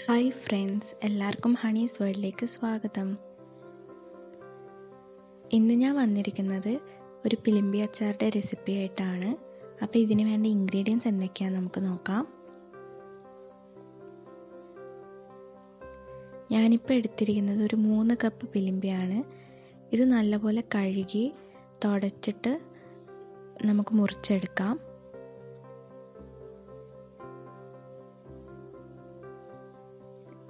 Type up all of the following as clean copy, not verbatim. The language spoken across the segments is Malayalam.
ഹായ് ഫ്രണ്ട്സ്, എല്ലാവർക്കും ഹണീസ് വേൾഡിലേക്ക് സ്വാഗതം. ഇന്ന് ഞാൻ വന്നിരിക്കുന്നത് ഒരു പിലിമ്പി അച്ചാറിൻ്റെ റെസിപ്പി ആയിട്ടാണ്. അപ്പോൾ ഇതിന് വേണ്ട ഇൻഗ്രീഡിയൻസ് എന്തൊക്കെയാണെന്ന് നമുക്ക് നോക്കാം. ഞാനിപ്പോൾ എടുത്തിരിക്കുന്നത് ഒരു 3 കപ്പ് പിലിമ്പിയാണ്. ഇത് നല്ലപോലെ കഴുകി തുടച്ചിട്ട് നമുക്ക് മുറിച്ചെടുക്കാം.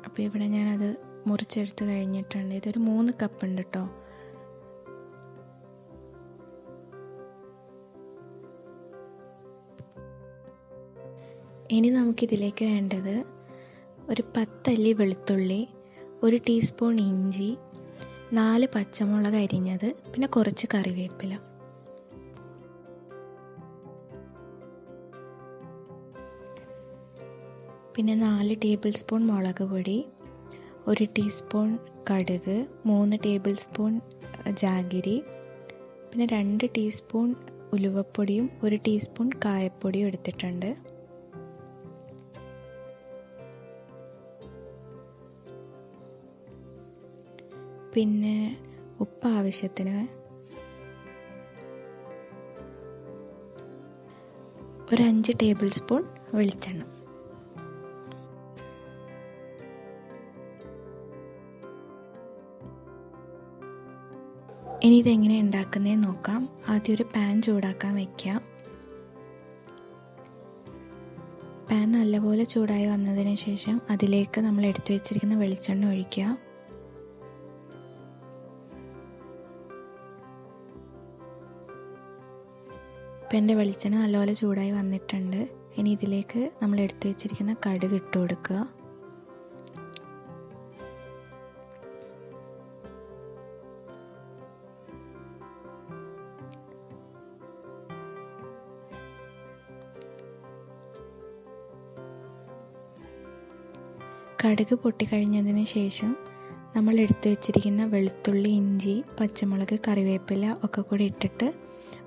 അപ്പോൾ ഇവിടെ ഞാനത് മുറിച്ചെടുത്ത് കഴിഞ്ഞിട്ടുണ്ട്. ഇതൊരു 3 കപ്പ് ഉണ്ട് കേട്ടോ. ഇനി നമുക്കിതിലേക്ക് വേണ്ടത് ഒരു 10 അല്ലി വെളുത്തുള്ളി, 1 ടീസ്പൂൺ ഇഞ്ചി, 4 പച്ചമുളക് അരിഞ്ഞത്, പിന്നെ കുറച്ച് കറിവേപ്പില. പിന്നെ 4 ടേബിൾ സ്പൂൺ മുളക് പൊടി, 1 ടീസ്പൂൺ കടുക്, 3 ടേബിൾ സ്പൂൺ ജാഗരി, പിന്നെ 2 ടീസ്പൂൺ ഉലുവപ്പൊടിയും 1 ടീസ്പൂൺ കായപ്പൊടിയും എടുത്തിട്ടുണ്ട്. പിന്നെ ഉപ്പ് ആവശ്യത്തിന്, ഒരു 5 ടേബിൾ സ്പൂൺ വെളിച്ചെണ്ണ. ഇനി ഇതെങ്ങനെ ഉണ്ടാക്കുന്നതെന്ന് നോക്കാം. ആദ്യം ഒരു പാൻ ചൂടാക്കാൻ വയ്ക്കാം. പാൻ നല്ലപോലെ ചൂടായി വന്നതിന് ശേഷം അതിലേക്ക് നമ്മൾ എടുത്തു വെച്ചിരിക്കുന്ന വെളിച്ചെണ്ണ ഒഴിക്കുക. ഇപ്പം എൻ്റെ വെളിച്ചെണ്ണ നല്ലപോലെ ചൂടായി വന്നിട്ടുണ്ട്. ഇനി ഇതിലേക്ക് നമ്മൾ എടുത്തു വെച്ചിരിക്കുന്ന കടുക് ഇട്ട് കൊടുക്കുക. കടുക് പൊട്ടിക്കഴിഞ്ഞതിന് ശേഷം നമ്മൾ എടുത്തു വെച്ചിരിക്കുന്ന വെളുത്തുള്ളി, ഇഞ്ചി, പച്ചമുളക്, കറിവേപ്പില ഒക്കെ കൂടി ഇട്ടിട്ട്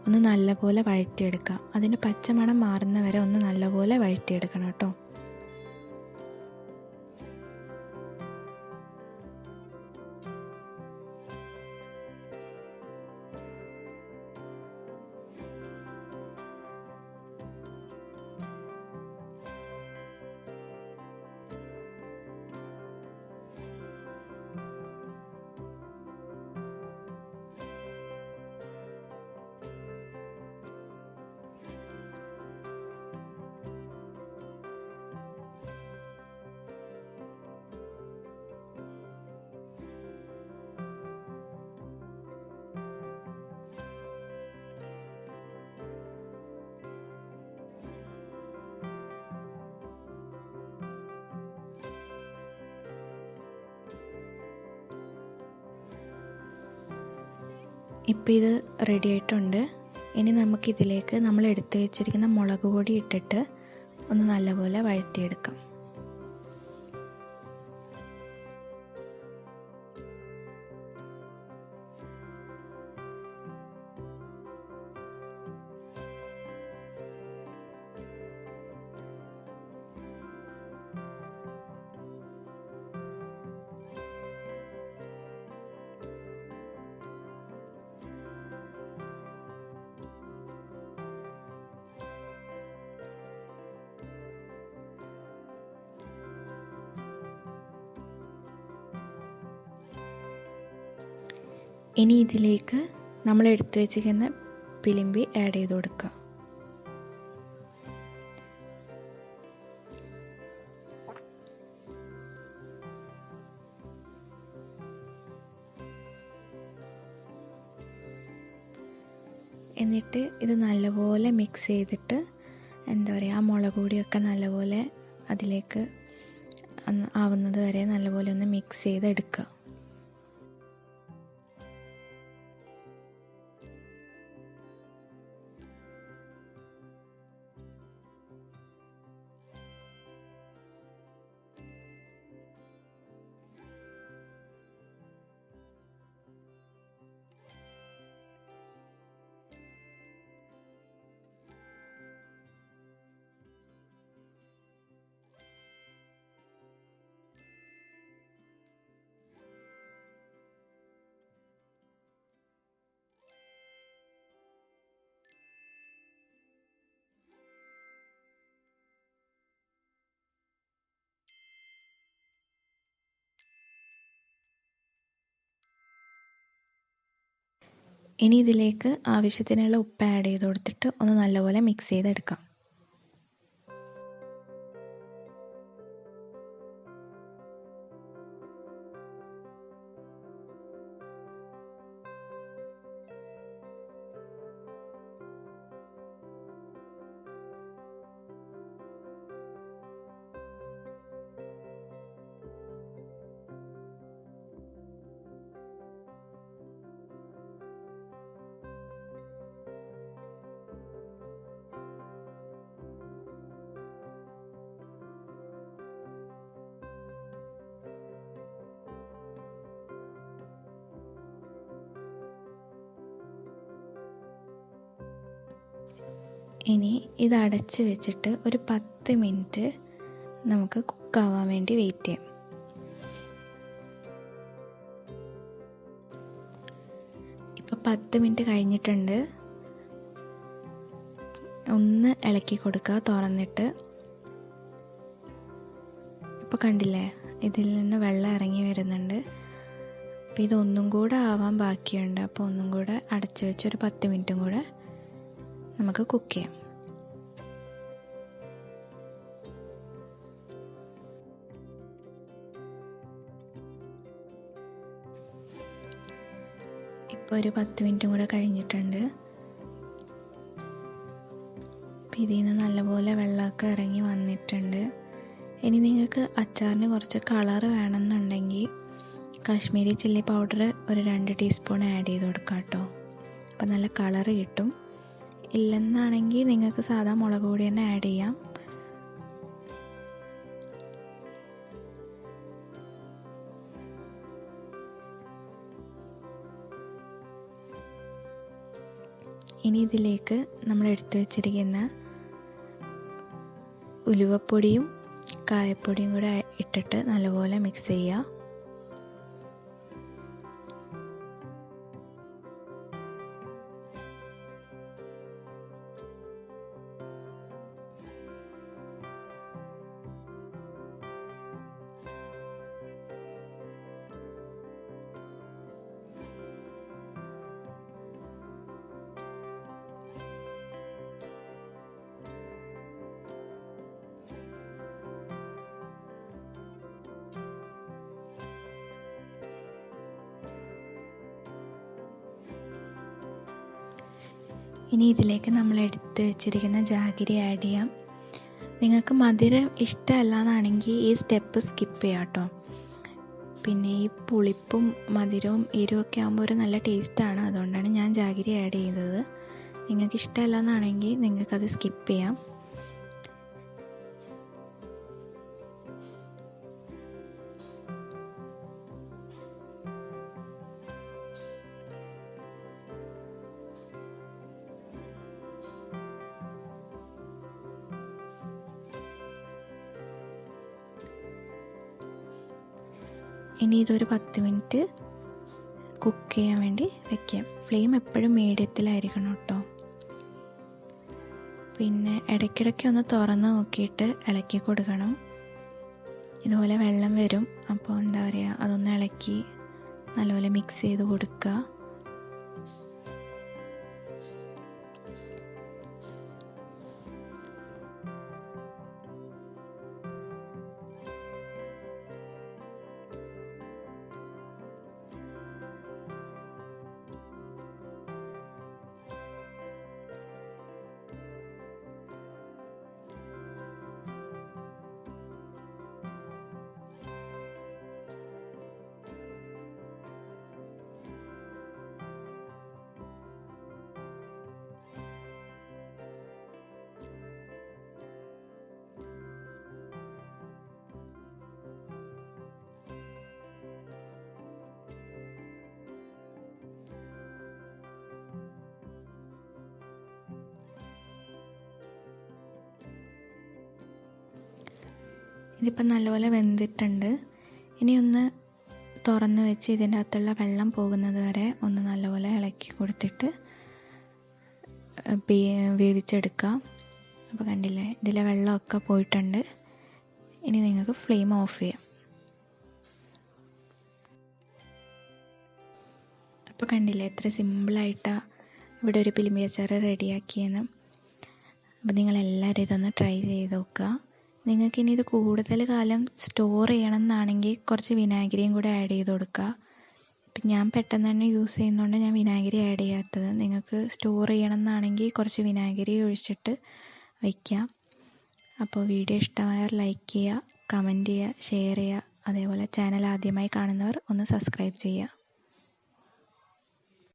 ഒന്ന് നല്ലപോലെ വഴറ്റിയെടുക്കാം. അതിൻ്റെ പച്ചമണം മാറുന്ന വരെ ഒന്ന് നല്ലപോലെ വഴറ്റിയെടുക്കണം കേട്ടോ. ഇപ്പോൾ ഇത് റെഡി ആയിട്ടുണ്ട്. ഇനി നമുക്കിതിലേക്ക് നമ്മൾ എടുത്തു വെച്ചിരിക്കുന്ന മുളക് പൊടി ഇട്ടിട്ട് ഒന്ന് നല്ലപോലെ വഴറ്റിയെടുക്കാം. ഇനി ഇതിലേക്ക് നമ്മൾ എടുത്തു വെച്ചിരിക്കുന്ന പിലിമ്പി ആഡ് ചെയ്ത് കൊടുക്കുക. എന്നിട്ട് ഇത് നല്ലപോലെ മിക്സ് ചെയ്തിട്ട് ആ മുളക് പൊടിയൊക്കെ നല്ലപോലെ അതിലേക്ക് ആവുന്നത് വരെ നല്ലപോലെ ഒന്ന് മിക്സ് ചെയ്തെടുക്കുക. ഇനി ഇതിലേക്ക് ആവശ്യത്തിനുള്ള ഉപ്പ് ആഡ് ചെയ്ത് കൊടുത്തിട്ട് ഒന്ന് നല്ലപോലെ മിക്സ് ചെയ്തെടുക്കാം. ഇനി ഇത് അടച്ച് വെച്ചിട്ട് ഒരു 10 മിനിറ്റ് നമുക്ക് കുക്കാവാൻ വേണ്ടി വെയിറ്റ് ചെയ്യാം. ഇപ്പോൾ 10 മിനിറ്റ് കഴിഞ്ഞിട്ടുണ്ട്. ഒന്ന് ഇളക്കി കൊടുക്കുക തുറന്നിട്ട്. ഇപ്പോൾ കണ്ടില്ലേ, ഇതിൽ നിന്ന് വെള്ളം ഇറങ്ങി വരുന്നുണ്ട്. അപ്പോൾ ഇതൊന്നും കൂടെ ആവാൻ ബാക്കിയുണ്ട്. അപ്പോൾ ഒന്നും കൂടെ അടച്ച് വെച്ച് ഒരു 10 മിനിറ്റും കൂടെ നമുക്ക് കുക്ക് ചെയ്യാം. ഇപ്പോൾ ഒരു 10 മിനിറ്റും കൂടെ കഴിഞ്ഞിട്ടുണ്ട്. അപ്പോൾ ഇതിൽ നിന്ന് നല്ലപോലെ വെള്ളമൊക്കെ ഇറങ്ങി വന്നിട്ടുണ്ട്. ഇനി നിങ്ങൾക്ക് അച്ചാറിന് കുറച്ച് കളർ വേണമെന്നുണ്ടെങ്കിൽ കാശ്മീരി ചില്ലി പൗഡർ ഒരു 2 ടീസ്പൂൺ ആഡ് ചെയ്ത് കൊടുക്കാം കേട്ടോ. അപ്പോൾ നല്ല കളറ് കിട്ടും. ഇല്ലെന്നാണെങ്കിൽ നിങ്ങൾക്ക് സാധാ മുളക് പൊടി തന്നെ ആഡ് ചെയ്യാം. ഇനി ഇതിലേക്ക് നമ്മൾ എടുത്തു വെച്ചിരിക്കുന്ന ഉലുവപ്പൊടിയും കായപ്പൊടിയും കൂടെ ഇട്ടിട്ട് നല്ലപോലെ മിക്സ് ചെയ്യുക. ഇനി ഇതിലേക്ക് നമ്മൾ എടുത്ത് വെച്ചിരിക്കുന്ന ജാഗരി ആഡ് ചെയ്യാം. നിങ്ങൾക്ക് മധുരം ഇഷ്ടമല്ലാന്നാണെങ്കിൽ ഈ സ്റ്റെപ്പ് സ്കിപ്പ് ചെയ്യാം കേട്ടോ. പിന്നെ ഈ പുളിപ്പും മധുരവും എരിവൊക്കെ ആകുമ്പോൾ ഒരു നല്ല ടേസ്റ്റാണ്. അതുകൊണ്ടാണ് ഞാൻ ജാഗരി ആഡ് ചെയ്തത്. നിങ്ങൾക്ക് ഇഷ്ടമല്ലാന്നാണെങ്കിൽ നിങ്ങൾക്കത് സ്കിപ്പ് ചെയ്യാം. ഇനി ഇതൊരു 10 മിനിറ്റ് കുക്ക് ചെയ്യാൻ വേണ്ടി വെക്കാം. ഫ്ലെയിം എപ്പോഴും മീഡിയത്തിലായിരിക്കണം കേട്ടോ. പിന്നെ ഇടയ്ക്കിടയ്ക്ക് ഒന്ന് തുറന്ന് നോക്കിയിട്ട് ഇളക്കി കൊടുക്കണം. ഇതുപോലെ വെള്ളം വരും. അപ്പോൾ എന്താ പറയുക, അതൊന്ന് ഇളക്കി നല്ലപോലെ മിക്സ് ചെയ്ത് കൊടുക്കുക. ഇതിപ്പോൾ നല്ലപോലെ വെന്തിട്ടുണ്ട്. ഇനി ഒന്ന് തുറന്ന് വെച്ച് ഇതിൻ്റെ അകത്തുള്ള വെള്ളം പോകുന്നത് വരെ ഒന്ന് നല്ലപോലെ ഇളക്കി കൊടുത്തിട്ട് വേവിച്ചെടുക്കാം. അപ്പോൾ കണ്ടില്ലേ, ഇതിലെ വെള്ളമൊക്കെ പോയിട്ടുണ്ട്. ഇനി നിങ്ങൾക്ക് ഫ്ലെയിം ഓഫ് ചെയ്യാം. ഇപ്പോൾ കണ്ടില്ലേ എത്ര സിമ്പിളായിട്ടാണ് ഇവിടെ ഒരു പിലിമ്പി അച്ചാർ റെഡിയാക്കിയെന്ന്. അപ്പോൾ നിങ്ങളെല്ലാവരും ഇതൊന്ന് ട്രൈ ചെയ്ത് നോക്കുക. നിങ്ങൾക്കിനി ഇത് കൂടുതൽ കാലം സ്റ്റോർ ചെയ്യണം എന്നാണെങ്കിൽ കുറച്ച് വിനാഗിരിയും കൂടെ ആഡ് ചെയ്ത് കൊടുക്കുക. ഇപ്പം ഞാൻ പെട്ടെന്ന് തന്നെ യൂസ് ചെയ്യുന്നതുകൊണ്ട് ഞാൻ വിനാഗിരി ആഡ് ചെയ്യാത്തത്. നിങ്ങൾക്ക് സ്റ്റോർ ചെയ്യണം എന്നാണെങ്കിൽ കുറച്ച് വിനാഗിരി ഒഴിച്ചിട്ട് വയ്ക്കാം. അപ്പോൾ വീഡിയോ ഇഷ്ടമായാൽ ലൈക്ക് ചെയ്യുക, കമൻറ്റ് ചെയ്യുക, ഷെയർ ചെയ്യുക. അതേപോലെ ചാനൽ ആദ്യമായി കാണുന്നവർ ഒന്ന് സബ്സ്ക്രൈബ് ചെയ്യുക.